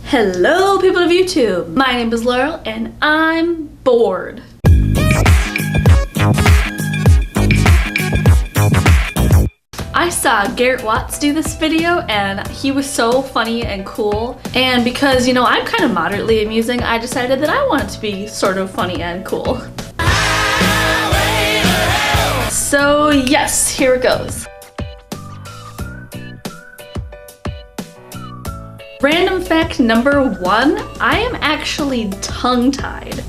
Hello people of YouTube! My name is Laurel and I'm bored. I saw Garrett Watts do this video and he was so funny and cool, and because, you know, I'm kind of moderately amusing, I decided that I wanted to be sort of funny and cool. So yes, here it goes. Random fact number 1, I am actually tongue-tied.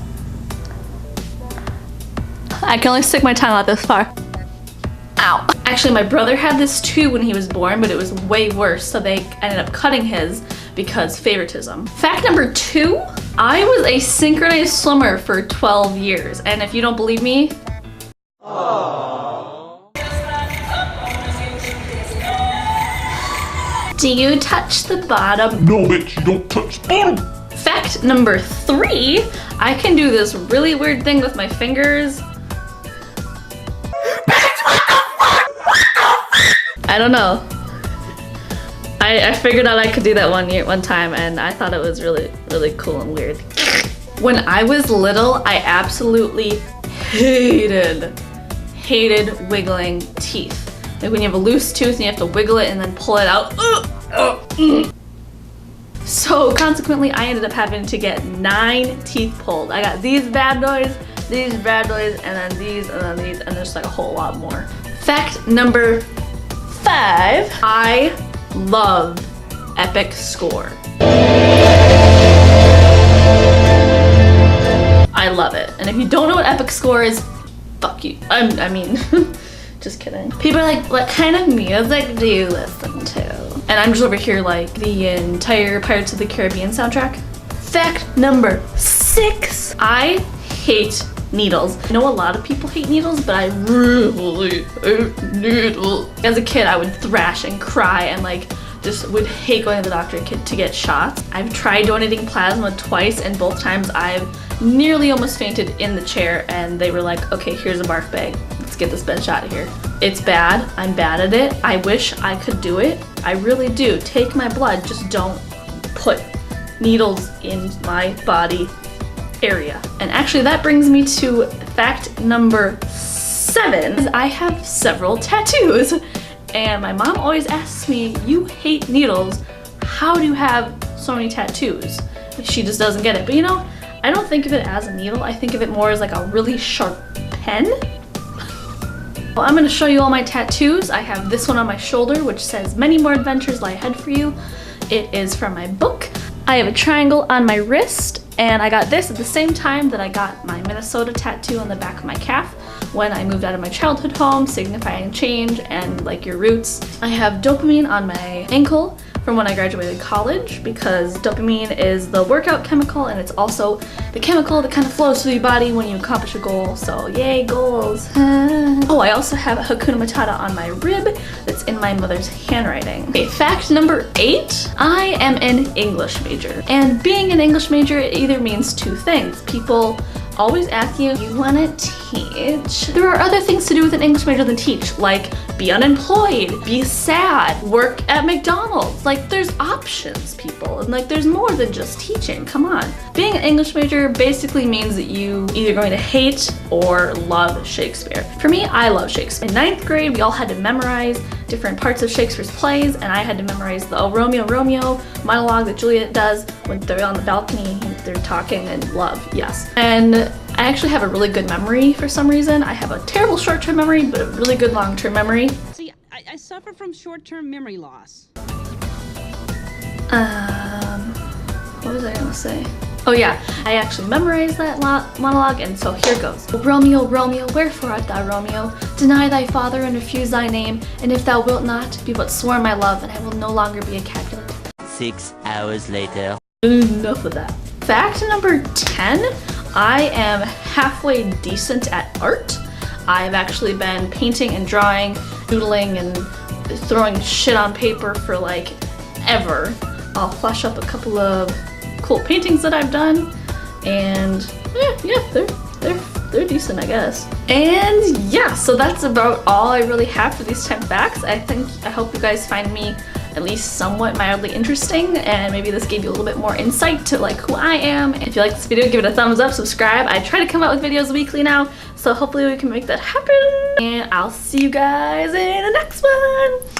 I can only stick my tongue out this far. Ow. Actually, my brother had this too when he was born, but it was way worse, so they ended up cutting his because favoritism. Fact number 2, I was a synchronized swimmer for 12 years, and if you don't believe me, do you touch the bottom? No, bitch, you don't touch the bottom. Fact number 3, I can do this really weird thing with my fingers. I don't know. I figured out I could do that one time, and I thought it was really cool and weird. When I was little, I absolutely hated wiggling teeth. Like when you have a loose tooth and you have to wiggle it and then pull it out. So consequently, I ended up having to get 9 teeth pulled. I got these bad boys, and then these, and then these, and there's like a whole lot more. Fact number 5, I love Epic Score. I love it. And if you don't know what Epic Score is, fuck you. I mean, just kidding. People are like, what kind of music do you listen to? And I'm just over here like the entire Pirates of the Caribbean soundtrack. Fact number 6, I hate needles. I know a lot of people hate needles, but I really hate needles. As a kid, I would thrash and cry and like just would hate going to the doctor to get shots. I've tried donating plasma twice, and both times I've nearly almost fainted in the chair, and they were like, okay, here's a barf bag. Let's get this bitch out of here. It's bad. I'm bad at it. I wish I could do it. I really do. Take my blood. Just don't put needles in my body area. And actually that brings me to fact number 7. I have several tattoos, and my mom always asks me, you hate needles, how do you have so many tattoos? She just doesn't get it. But you know, I don't think of it as a needle. I think of it more as like a really sharp pen. Well, I'm going to show you all my tattoos. I have this one on my shoulder, which says many more adventures lie ahead for you. It is from my book. I have a triangle on my wrist, and I got this at the same time that I got my Minnesota tattoo on the back of my calf when I moved out of my childhood home, signifying change and like your roots. I have dopamine on my ankle from when I graduated college, because dopamine is the workout chemical, and it's also the chemical that kind of flows through your body when you accomplish a goal. So yay, goals. Oh, I also have a Hakuna Matata on my rib that's in my mother's handwriting. Okay, fact number 8, I am an English major. And being an English major, it either means 2 things. People always ask you, you want to teach? There are other things to do with an English major than teach, like be unemployed, be sad, work at McDonald's. Like there's options, people, and like there's more than just teaching. Come on. Being an English major basically means that you either going to hate or love Shakespeare. For me, I love Shakespeare. In 9th grade, we all had to memorize different parts of Shakespeare's plays, and I had to memorize the "Oh Romeo, Romeo" monologue that Juliet does when they're on the balcony, they're talking, and love, yes. And I actually have a really good memory for some reason. I have a terrible short-term memory, but a really good long-term memory. See, I suffer from short-term memory loss. What was I gonna say? Oh yeah, I actually memorized that monologue, and so here goes. Romeo, Romeo, wherefore art thou, Romeo? Deny thy father and refuse thy name, and if thou wilt not, be but sworn my love, and I will no longer be a Capulet. 6 hours later. Enough of that. Fact number 10, I am halfway decent at art. I've actually been painting and drawing, doodling, and throwing shit on paper for like ever. I'll flash up a couple of cool paintings that I've done, and yeah, they're decent, I guess. And yeah, so that's about all I really have for these 10 facts. I hope you guys find me at least somewhat mildly interesting, and maybe this gave you a little bit more insight to like who I am. If you like this video, give it a thumbs up, subscribe. I try to come out with videos weekly now, so hopefully we can make that happen. And I'll see you guys in the next one.